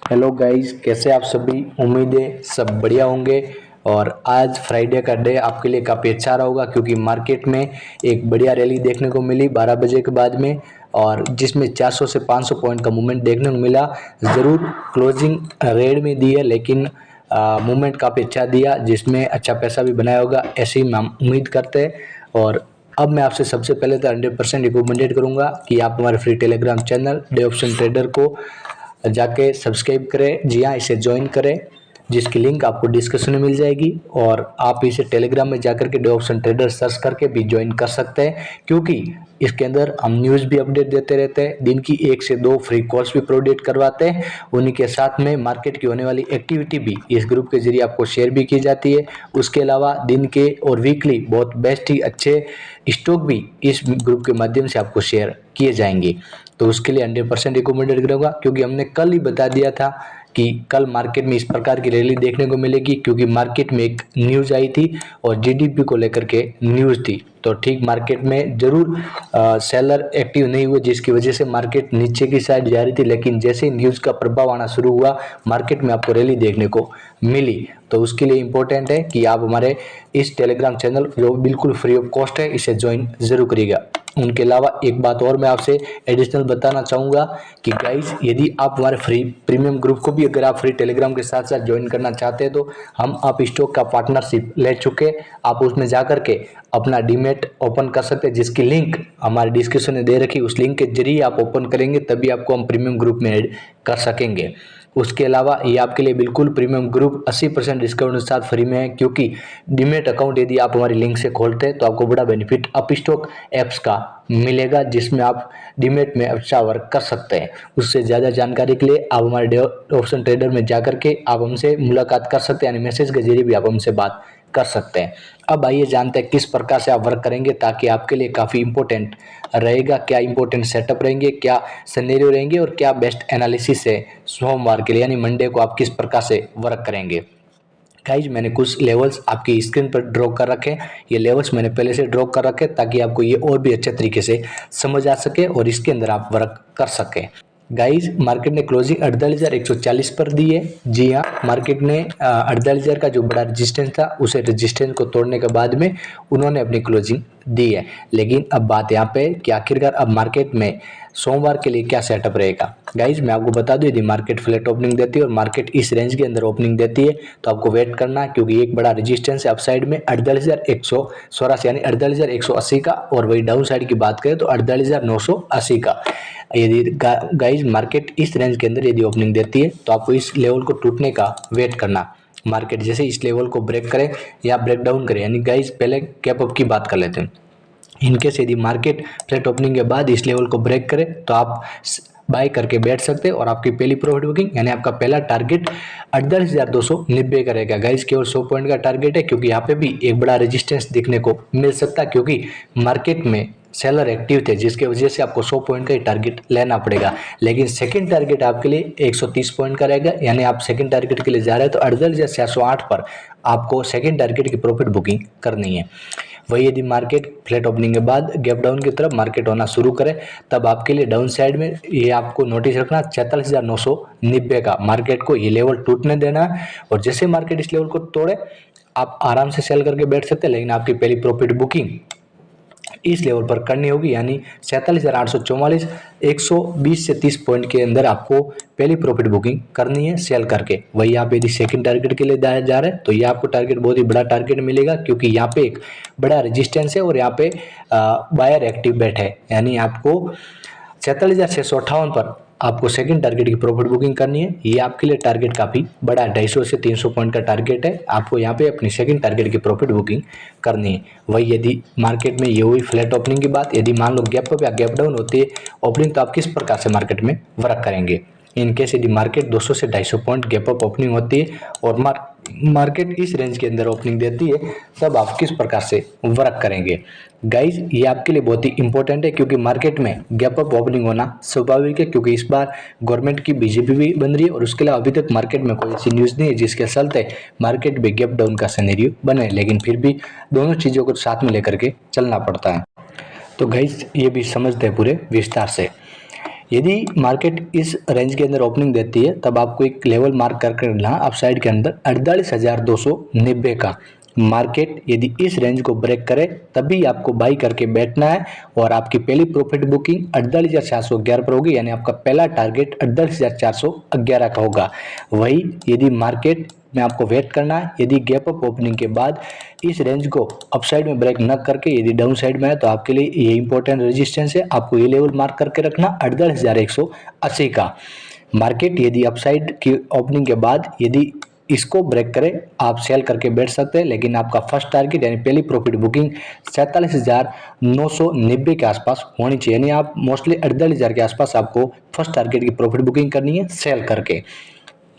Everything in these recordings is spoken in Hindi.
हेलो गाइस, कैसे आप सभी। उम्मीद है सब बढ़िया होंगे। और आज फ्राइडे का डे आपके लिए काफ़ी अच्छा रहा होगा क्योंकि मार्केट में एक बढ़िया रैली देखने को मिली 12 बजे के बाद में, और जिसमें 400 से 500 पॉइंट का मूवमेंट देखने को मिला। ज़रूर क्लोजिंग रेड में दी है, लेकिन मूवमेंट काफ़ी अच्छा दिया जिसमें अच्छा पैसा भी बनाया होगा, ऐसी हम उम्मीद करते हैं। और अब मैं आपसे सबसे पहले तो 100% रिकमेंडेड करूंगा कि आप हमारे free Telegram channel day option trader को जाके सब्सक्राइब करें। जी हाँ, इसे ज्वाइन करें, जिसकी लिंक आपको डिस्क्रिप्शन में मिल जाएगी। और आप इसे टेलीग्राम में जाकर के डे ऑप्शन ट्रेडर सर्च करके भी ज्वाइन कर सकते हैं, क्योंकि इसके अंदर हम न्यूज़ भी अपडेट देते रहते हैं। दिन की 1 से 2 फ्री कॉल्स भी प्रोवाइड करवाते हैं। उन्हीं के साथ में मार्केट की होने वाली एक्टिविटी भी इस ग्रुप के जरिए आपको शेयर भी की जाती है। उसके अलावा दिन के और वीकली बहुत बेस्ट ही अच्छे स्टॉक भी इस ग्रुप के माध्यम से आपको शेयर किए जाएंगे। तो उसके लिए 100% रिकमेंडेड करूँगा, क्योंकि हमने कल ही बता दिया था कि कल मार्केट में इस प्रकार की रैली देखने को मिलेगी, क्योंकि मार्केट में एक न्यूज़ आई थी और जीडीपी को लेकर के न्यूज़ थी। तो ठीक मार्केट में ज़रूर सेलर एक्टिव नहीं हुए, जिसकी वजह से मार्केट नीचे की साइड जा रही थी। लेकिन जैसे ही न्यूज़ का प्रभाव आना शुरू हुआ, मार्केट में आपको रैली देखने को मिली। तो उसके लिए इम्पोर्टेंट है कि आप हमारे इस टेलीग्राम चैनल जो बिल्कुल फ्री ऑफ कॉस्ट है, इसे ज्वाइन ज़रूर करिएगा। उनके अलावा एक बात और मैं आपसे एडिशनल बताना चाहूँगा कि गाइस, यदि आप हमारे फ्री प्रीमियम ग्रुप को भी अगर आप फ्री टेलीग्राम के साथ साथ ज्वाइन करना चाहते हैं, तो हम आप स्टॉक का पार्टनरशिप ले चुके। आप उसमें जा कर के अपना डीमेट ओपन कर सकते हैं, जिसकी लिंक हमारे डिस्क्रिप्शन में दे रखी। उस लिंक के जरिए आप ओपन करेंगे तभी आपको हम प्रीमियम ग्रुप में ऐड कर सकेंगे। उसके अलावा ये आपके लिए बिल्कुल प्रीमियम ग्रुप 80% डिस्काउंट के साथ फ्री में है, क्योंकि डीमेट अकाउंट यदि आप हमारी लिंक से खोलते हैं तो आपको बड़ा बेनिफिट अपस्टॉक ऐप्स का मिलेगा, जिसमें आप डीमेट में अच्छा वर्क कर सकते हैं। उससे ज़्यादा जानकारी के लिए आप हमारे डे ऑप्शन ट्रेडर में जाकर के आप हमसे मुलाकात कर सकते हैं, यानी मैसेज के जरिए भी आप हमसे बात कर सकते हैं। अब आइए जानते हैं किस प्रकार से आप वर्क करेंगे, ताकि आपके लिए काफ़ी इंपॉर्टेंट रहेगा। क्या इंपॉर्टेंट सेटअप रहेंगे, क्या सिनेरियो रहेंगे, और क्या बेस्ट एनालिसिस है सोमवार के लिए यानी मंडे को आप किस प्रकार से वर्क करेंगे। गाइज, मैंने कुछ लेवल्स आपकी स्क्रीन पर ड्रॉ कर रखे हैं। ये लेवल्स मैंने पहले से ड्रॉ कर रखे हैं ताकि आपको ये और भी अच्छे तरीके से समझ आ सके और इसके अंदर आप वर्क कर सकें। गाइज, मार्केट ने क्लोजिंग 48,140 पर दी है। जी हाँ, मार्केट ने 48,000 का जो बड़ा रेजिस्टेंस था, उसे रेजिस्टेंस को तोड़ने के बाद में उन्होंने अपनी क्लोजिंग दी है। लेकिन अब बात यहाँ पे कि आखिरकार अब मार्केट में सोमवार के लिए क्या सेटअप रहेगा। गाइज, मैं आपको बता दूं, यदि मार्केट फ्लैट ओपनिंग देती है और मार्केट इस रेंज के अंदर ओपनिंग देती है तो आपको वेट करना है, क्योंकि एक बड़ा रेजिस्टेंस है अपसाइड में 48,184 यानी 48,180 का, और वही डाउन साइड की बात करें तो 48,980 का। यदि गाइज मार्केट इस रेंज के अंदर यदि ओपनिंग देती है तो आपको इस लेवल को टूटने का वेट करना। मार्केट जैसे इस लेवल को ब्रेक करे या ब्रेक डाउन करे, यानी गाइज पहले कैप अप की बात कर लेते हैं। इनकेस यदि मार्केट फ्लैट ओपनिंग के बाद इस लेवल को ब्रेक करे तो आप बाय करके बैठ सकते हैं, और आपकी पहली प्रॉफिट बुकिंग यानी आपका पहला टारगेट 48,290 का रहेगा। गाइस, केवल 100 पॉइंट का टारगेट है, क्योंकि यहाँ पे भी एक बड़ा रेजिस्टेंस दिखने को मिल सकता है, क्योंकि मार्केट में सेलर एक्टिव थे, जिसके वजह से आपको 100 पॉइंट का ही टारगेट लेना पड़ेगा। लेकिन सेकंड टारगेट आपके लिए 130 पॉइंट का रहेगा, यानी आप सेकंड टारगेट के लिए जा रहे हैं तो 48,608 पर आपको सेकंड टारगेट की प्रॉफिट बुकिंग करनी है। वही यदि मार्केट फ्लैट ओपनिंग के बाद गैप डाउन की तरफ मार्केट होना शुरू करे, तब आपके लिए डाउन साइड में ये आपको नोटिस रखना 46,990 का मार्केट को ये लेवल टूटने देना है। और जैसे मार्केट इस लेवल को तोड़े, आप आराम से सेल करके बैठ सकते हैं, लेकिन आपकी पहली प्रॉफिट बुकिंग इस लेवल पर करनी होगी, यानी 47,844 120 से 30 पॉइंट के अंदर आपको पहली प्रॉफिट बुकिंग करनी है सेल करके। वही आप यदि सेकंड टारगेट के लिए जा रहे हैं तो ये आपको टारगेट बहुत ही बड़ा टारगेट मिलेगा, क्योंकि यहाँ पे एक बड़ा रेजिस्टेंस है और यहाँ पे बायर एक्टिव बैठे है, यानी आपको 47,658 पर आपको सेकंड टारगेट की प्रॉफिट बुकिंग करनी है। ये आपके लिए टारगेट काफ़ी बड़ा है, 250 से 300 पॉइंट का टारगेट है। आपको यहाँ पे अपनी सेकंड टारगेट की प्रॉफिट बुकिंग करनी है। वही यदि मार्केट में ये हुई फ्लैट ओपनिंग की बात, यदि मान लो गैप अप या गैप डाउन होती है ओपनिंग, तो आप किस प्रकार से मार्केट में वर्क करेंगे। इनकेस यदि मार्केट 200 से 250 पॉइंट गैप अप ओपनिंग होती है और मार्केट इस रेंज के अंदर ओपनिंग देती है, तब आप किस प्रकार से वर्क करेंगे। गाइज, ये आपके लिए बहुत ही इंपॉर्टेंट है, क्योंकि मार्केट में गैप अप ओपनिंग होना स्वाभाविक है, क्योंकि इस बार गवर्नमेंट की बीजेपी भी बन रही है और उसके अलावा अभी तक मार्केट में कोई ऐसी न्यूज़ नहीं है जिसके चलते मार्केट में गैप डाउन का सिनेरियो बने। लेकिन फिर भी दोनों चीज़ों को साथ में लेकर के चलना पड़ता है। तो गाइज, ये भी समझते हैं पूरे विस्तार से। यदि मार्केट इस रेंज के अंदर ओपनिंग देती है तब आपको एक लेवल मार्क करके रखना अपसाइड के अंदर 48,290 का। मार्केट यदि इस रेंज को ब्रेक करे तभी आपको बाई करके बैठना है और आपकी पहली प्रॉफिट बुकिंग 48,411 पर होगी, यानी आपका पहला टारगेट 48,411 का होगा। वही यदि मार्केट में आपको वेट करना है, यदि गैप अप ओपनिंग के बाद इस रेंज को अपसाइड में ब्रेक न करके यदि डाउन साइड में है तो आपके लिए ये इंपॉर्टेंट रेजिस्टेंस है, आपको ये लेवल मार्क करके रखना 48,180 का। मार्केट यदि अपसाइड की ओपनिंग के बाद यदि इसको ब्रेक करे आप सेल करके बैठ सकते हैं, लेकिन आपका फर्स्ट टारगेट यानी पहली प्रॉफिट बुकिंग 47,990 के आसपास होनी चाहिए, यानी आप मोस्टली 48,000 के आसपास आपको फर्स्ट टारगेट की प्रॉफिट बुकिंग करनी है सेल करके।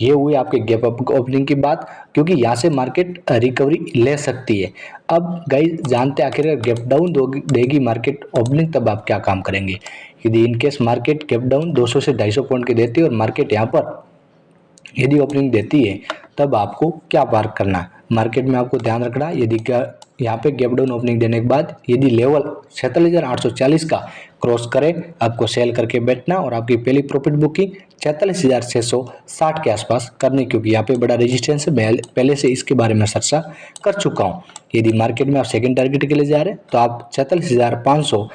ये हुई आपके गैप अप ओपनिंग की बात, क्योंकि यहाँ से मार्केट रिकवरी ले सकती है। अब गाइस जानते हैं आखिर गैप डाउन देगी मार्केट ओपनिंग तब आप क्या काम करेंगे। यदि इनकेस मार्केट गैप डाउन 200 से 250 पॉइंट के देती है और मार्केट यहाँ पर यदि ओपनिंग देती है तब आपको क्या पार्क करना है। मार्केट में आपको ध्यान रखना, यदि यहाँ पे गैप डाउन ओपनिंग देने के बाद यदि लेवल 47,840 का क्रॉस करे आपको सेल करके बैठना और आपकी पहली प्रॉफिट बुकिंग 46,660 के आसपास करनी, क्योंकि यहाँ पे बड़ा रेजिस्टेंस है, पहले से इसके बारे में चर्चा कर चुका हूँ। यदि मार्केट में आप सेकेंड टारगेट के लिए जा रहे हैं तो आप 46,500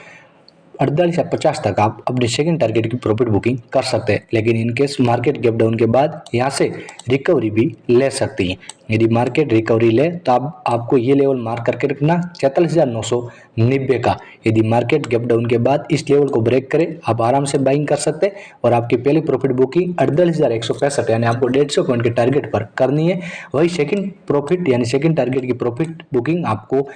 48 या 50 तक आप अपने सेकंड टारगेट की प्रॉफिट बुकिंग कर सकते हैं, लेकिन इनकेस मार्केट गैप डाउन के बाद यहाँ से रिकवरी भी ले सकती है। यदि मार्केट रिकवरी ले तो आपको ये लेवल मार्क करके रखना 47,990 का। यदि मार्केट गैप डाउन के बाद इस लेवल को ब्रेक करे आप आराम से बाइंग कर सकते हैं और आपकी पहली प्रॉफिट बुकिंग 48,165 यानी आपको 150 पॉइंट के टारगेट पर करनी है। वही सेकंड प्रॉफिट यानी सेकंड टारगेट की प्रॉफिट बुकिंग आपको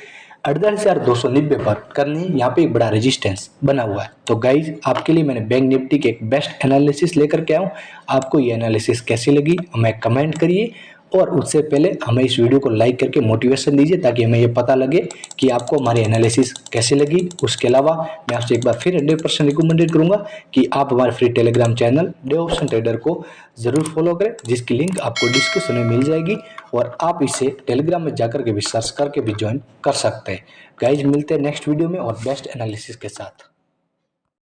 48,290 पर करनी है। यहाँ पे एक बड़ा रेजिस्टेंस बना हुआ है। तो गाइज आपके लिए मैंने बैंक निफ्टी के एक बेस्ट एनालिसिस लेकर के आऊँ। आपको ये एनालिसिस कैसी लगी हमें कमेंट करिए और उससे पहले हमें इस वीडियो को लाइक करके मोटिवेशन दीजिए ताकि हमें ये पता लगे कि आपको हमारी एनालिसिस कैसी लगी। उसके अलावा मैं आपसे एक बार फिर 100% रिकमेंडेड करूंगा कि आप हमारे free Telegram channel day option trader को ज़रूर फॉलो करें, जिसकी लिंक आपको डिस्क्रिप्शन में मिल जाएगी और आप इसे टेलीग्राम में जाकर के भी सर्च करके भी ज्वाइन कर सकते हैं। गाइज मिलते हैं नेक्स्ट वीडियो में और बेस्ट एनालिसिस के साथ।